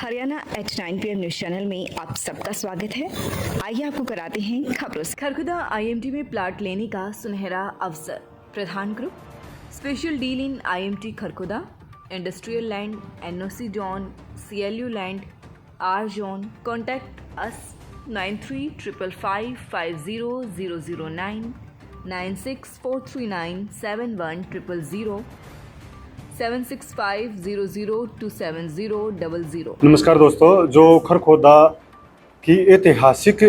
Haryana H9 PM news channel में आप सबका स्वागत है। आइए आपको कराते हैं खबरों से। खरखुदा IMT में प्लाट लेने का सुनहरा अवसर। Pradhan group special deal in IMT Kharkhoda, industrial land, NOC zone, CLU land, R zone. Contact us 9355500009 9643971000 7650027000। नमस्कार दोस्तों, जो खरखोदा की ऐतिहासिक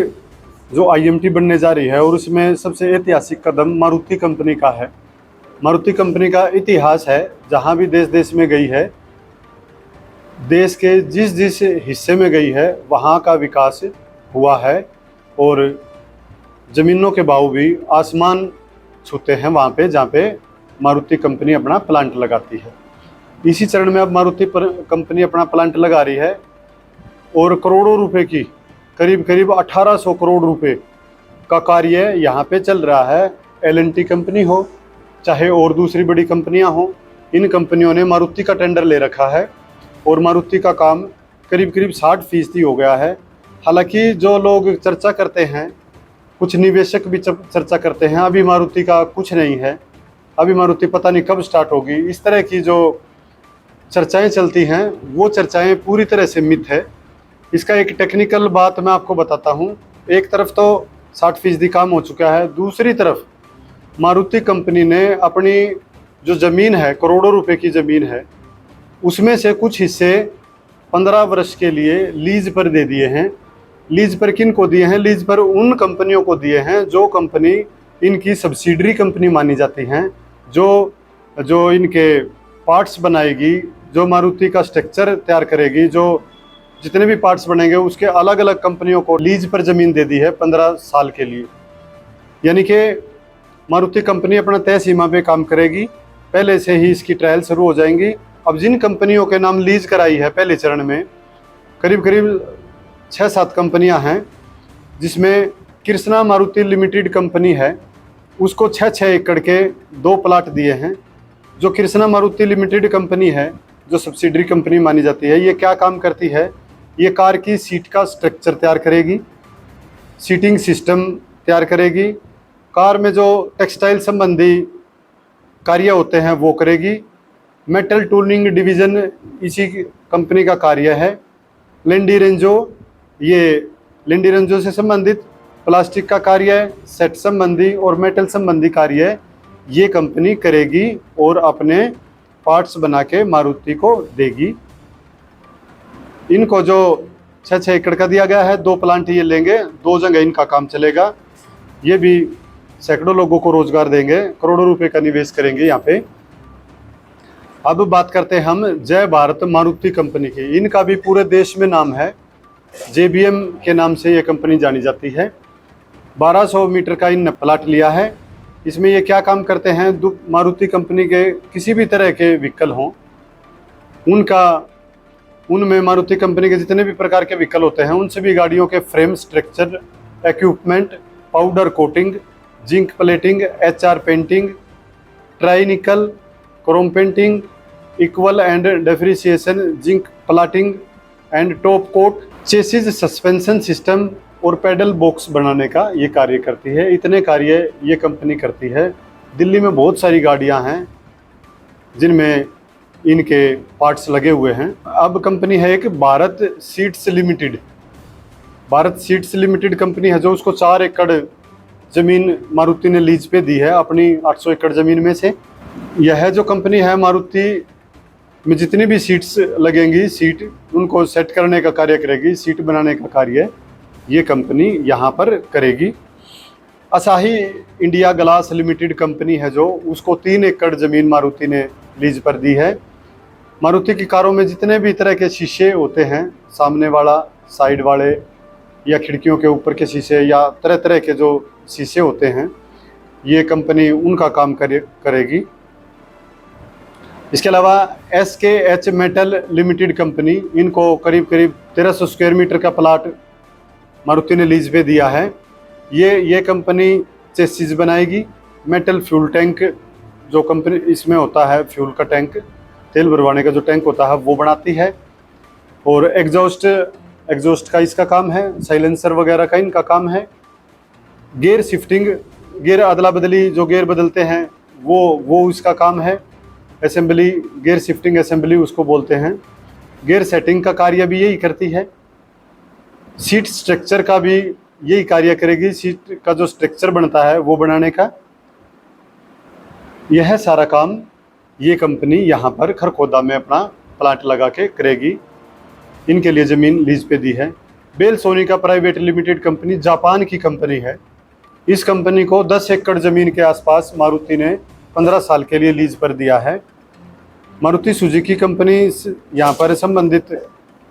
जो IMT बनने जा रही है और उसमें सबसे ऐतिहासिक कदम मारुति कंपनी का है। मारुति कंपनी का इतिहास है, जहां भी देश देश में गई है, देश के जिस जिस हिस्से में गई है वहां का विकास हुआ है और ज़मीनों के भाव भी आसमान छूते हैं वहाँ पे जहाँ पे मारुति कंपनी अपना प्लांट लगाती है। इसी चरण में अब मारुति कंपनी अपना प्लांट लगा रही है और करोड़ों रुपए की करीब 1800 करोड़ रुपए का कार्य यहाँ पे चल रहा है। L&T कंपनी हो चाहे और दूसरी बड़ी कंपनियाँ हो, इन कंपनियों ने मारुति का टेंडर ले रखा है और मारुति का काम करीब 60% हो गया है। हालांकि जो लोग चर्चा करते हैं, कुछ निवेशक भी चर्चा करते हैं, अभी मारुति का कुछ नहीं है, अभी मारुति पता नहीं कब स्टार्ट होगी। इस तरह की जो चर्चाएं चलती हैं वो चर्चाएं पूरी तरह से मिथ है। इसका एक टेक्निकल बात मैं आपको बताता हूं। एक तरफ तो 60% काम हो चुका है, दूसरी तरफ मारुति कंपनी ने अपनी जो ज़मीन है, करोड़ों रुपए की ज़मीन है, उसमें से कुछ हिस्से 15 वर्ष के लिए लीज पर दे दिए हैं। लीज पर किन को दिए हैं? लीज पर उन कंपनियों को दिए हैं जो कंपनी इनकी सब्सिडरी कंपनी मानी जाती हैं, जो इनके पार्ट्स बनाएगी, जो मारुति का स्ट्रक्चर तैयार करेगी, जो जितने भी पार्ट्स बनेंगे उसके अलग अलग कंपनियों को लीज पर ज़मीन दे दी है 15 साल के लिए। यानी कि मारुति कंपनी अपना तय सीमा पे काम करेगी। पहले से ही इसकी ट्रायल शुरू हो जाएंगी। अब जिन कंपनियों के नाम लीज कराई है पहले चरण में, करीब 6-7 कंपनियां हैं, जिसमें कृष्णा मारुति लिमिटेड कंपनी है, उसको 6-6 एकड़ के 2 प्लाट दिए हैं। जो कृष्णा मारुति लिमिटेड कंपनी है, जो सब्सिडरी कंपनी मानी जाती है, ये क्या काम करती है? ये कार की सीट का स्ट्रक्चर तैयार करेगी, सीटिंग सिस्टम तैयार करेगी, कार में जो टेक्सटाइल संबंधी कार्य होते हैं वो करेगी। मेटल टूलिंग डिवीज़न इसी कंपनी का कार्य है। लेंडी रेंजो से संबंधित प्लास्टिक का कार्य, सेट संबंधी और मेटल संबंधी कार्य ये कंपनी करेगी और अपने पार्ट्स बना के मारुति को देगी। इनको जो 6-6 एकड़ का दिया गया है, 2 प्लांट ये लेंगे, 2 जगह इनका काम चलेगा। ये भी सैकड़ों लोगों को रोजगार देंगे, करोड़ों रुपए का निवेश करेंगे यहाँ पे। अब बात करते हैं हम जय भारत मारुति कंपनी की। इनका भी पूरे देश में नाम है, JBM के नाम से ये कंपनी जानी जाती है। 1200 मीटर का इनने प्लाट लिया है। इसमें ये क्या काम करते हैं? मारुति कंपनी के किसी भी तरह के व्हीकल हों, उनमें मारुति कंपनी के जितने भी प्रकार के व्हीकल होते हैं, उन सभी गाड़ियों के frame structure, equipment, powder coating, zinc plating, HR painting, tri nickel, chrome painting, equal and depreciation, zinc plating and top coat, chassis, suspension system और पेडल बॉक्स बनाने का ये कार्य करती है। इतने कार्य ये कंपनी करती है। दिल्ली में बहुत सारी गाड़ियां हैं जिनमें इनके पार्ट्स लगे हुए हैं। अब कंपनी है एक Bharat seats limited. Bharat seats limited company है, जो उसको 4 एकड़ ज़मीन मारुति ने लीज पे दी है अपनी 800 एकड़ ज़मीन में से। यह जो कंपनी है, मारुति में जितनी भी सीट्स लगेंगी, सीट उनको सेट करने का कार्य करेगी, सीट बनाने का कार्य ये कंपनी यहाँ पर करेगी। Asahi India glass limited company है, जो उसको 3 एकड़ ज़मीन मारुति ने लीज पर दी है। मारुति की कारों में जितने भी तरह के शीशे होते हैं, सामने वाला, साइड वाले या खिड़कियों के ऊपर के शीशे या तरह तरह के जो शीशे होते हैं, ये कंपनी उनका काम करेगी। इसके अलावा SKH मेटल लिमिटेड कंपनी, इनको करीब 1300 स्क्वायर मीटर का प्लाट मारुति ने लीज पे दिया है। ये कंपनी चेसिस बनाएगी। मेटल फ्यूल टैंक, जो कंपनी इसमें होता है फ्यूल का टैंक, तेल भरवाने का जो टैंक होता है वो बनाती है। और एग्जॉस्ट का इसका काम है, साइलेंसर वगैरह का इनका काम है। गियर शिफ्टिंग, गियर अदला बदली, जो गियर बदलते हैं वो इसका काम है। असेंबली, गियर शिफ्टिंग असेंबली उसको बोलते हैं। गियर सेटिंग का कार्य भी यही करती है। सीट स्ट्रक्चर का भी यही कार्य करेगी, सीट का जो स्ट्रक्चर बनता है वो बनाने का। यह सारा काम ये कंपनी यहाँ पर खरखोदा में अपना प्लांट लगा के करेगी। इनके लिए ज़मीन लीज पे दी है। Bellsonica private limited company Japan की कंपनी है। इस कंपनी को 10 एकड़ ज़मीन के आसपास मारुति ने 15 साल के लिए लीज पर दिया है। मारुति सुजुकी कंपनी यहाँ पर संबंधित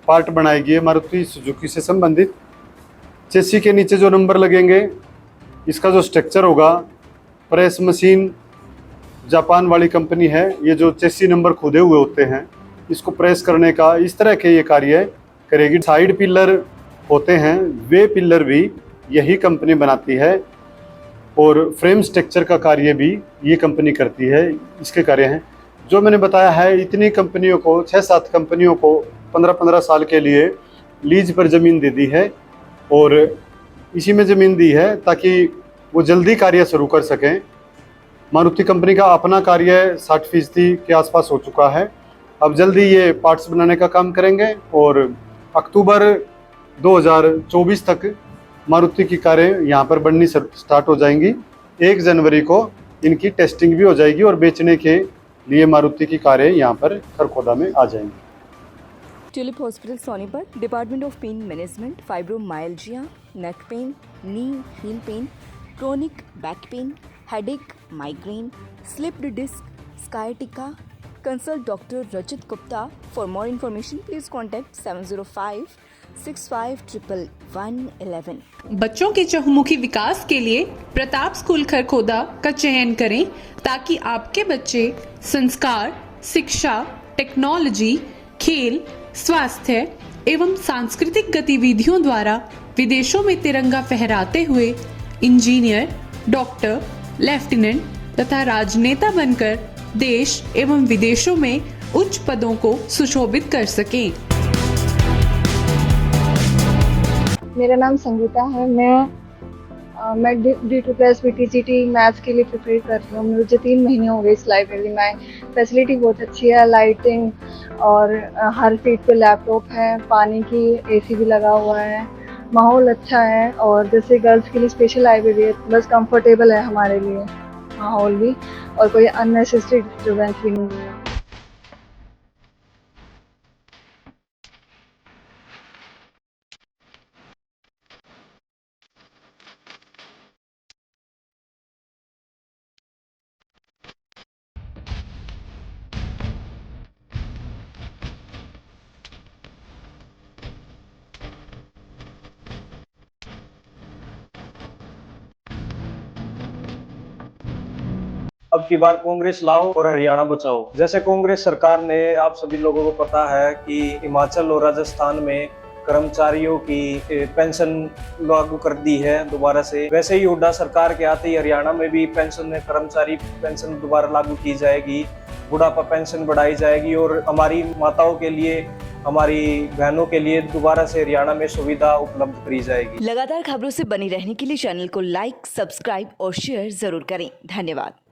पार्ट बनाएगी। मारुति सुजुकी से संबंधित चेसी के नीचे जो नंबर लगेंगे, इसका जो स्ट्रक्चर होगा, प्रेस मशीन जापान वाली कंपनी है। ये जो चेसी नंबर खुदे हुए होते हैं, इसको प्रेस करने का इस तरह के ये कार्य करेगी। साइड पिलर होते हैं, वे पिलर भी यही कंपनी बनाती है। और फ्रेम स्ट्रक्चर का कार्य भी ये कंपनी करती है। इसके कार्य हैं जो मैंने बताया है। इतनी कंपनियों को, 6-7 कंपनियों को 15-15 साल के लिए लीज पर ज़मीन दे दी है और इसी में ज़मीन दी है ताकि वो जल्दी कार्य शुरू कर सकें। मारुति कंपनी का अपना कार्य 60% के आसपास हो चुका है। अब जल्दी ये पार्ट्स बनाने का काम करेंगे और अक्टूबर 2024 तक मारुति की कारें यहाँ पर बननी स्टार्ट हो जाएंगी। 1 जनवरी को इनकी टेस्टिंग भी हो जाएगी और बेचने के लिए मारुति की कारें यहाँ पर खरखोदा में आ जाएंगी। Tulip Hospital Sonipat, department of pain management, fibromyalgia, neck pain, knee heel pain, chronic back pain, headache, migraine, slipped disc, sciatica. Consult Dr. Rajat Gupta. For more information, please contact 705-651111. बच्चों के चहुमुखी विकास के लिए प्रताप स्कूल खरखोदा का चयन करें ताकि आपके बच्चे संस्कार, शिक्षा, टेक्नोलॉजी, खेल, स्वास्थ्य एवं सांस्कृतिक गतिविधियों द्वारा विदेशों में तिरंगा फहराते हुए इंजीनियर, डॉक्टर, लेफ्टिनेंट तथा राजनेता बनकर देश एवं विदेशों में उच्च पदों को सुशोभित कर सकें। मेरा नाम संगीता है। मैं D2+ BTGT मैथ्स के लिए प्रिपेयर कर रही हूँ। मुझे 3 महीने हो गए इस लाइब्रेरी में। फैसिलिटी बहुत अच्छी है, लाइटिंग और हर सीट पे लैपटॉप है, पानी की AC भी लगा हुआ है, माहौल अच्छा है। और जैसे गर्ल्स के लिए स्पेशल लाइब्रेरी है, बस कंफर्टेबल है हमारे लिए माहौल भी, और कोई अननेसेसरी डिस्टर्बेंस भी नहीं है। अब की बार कांग्रेस लाओ और हरियाणा बचाओ। जैसे कांग्रेस सरकार ने, आप सभी लोगों को पता है कि हिमाचल और राजस्थान में कर्मचारियों की पेंशन लागू कर दी है दोबारा से। वैसे ही हुड्डा सरकार के आते ही हरियाणा में भी कर्मचारी पेंशन दोबारा लागू की जाएगी, बुढ़ापा पेंशन बढ़ाई जाएगी और हमारी माताओं के लिए, हमारी बहनों के लिए दोबारा से हरियाणा में सुविधा उपलब्ध करी जाएगी। लगातार खबरों से बनी रहने के लिए चैनल को लाइक, सब्सक्राइब और शेयर जरूर करें। धन्यवाद।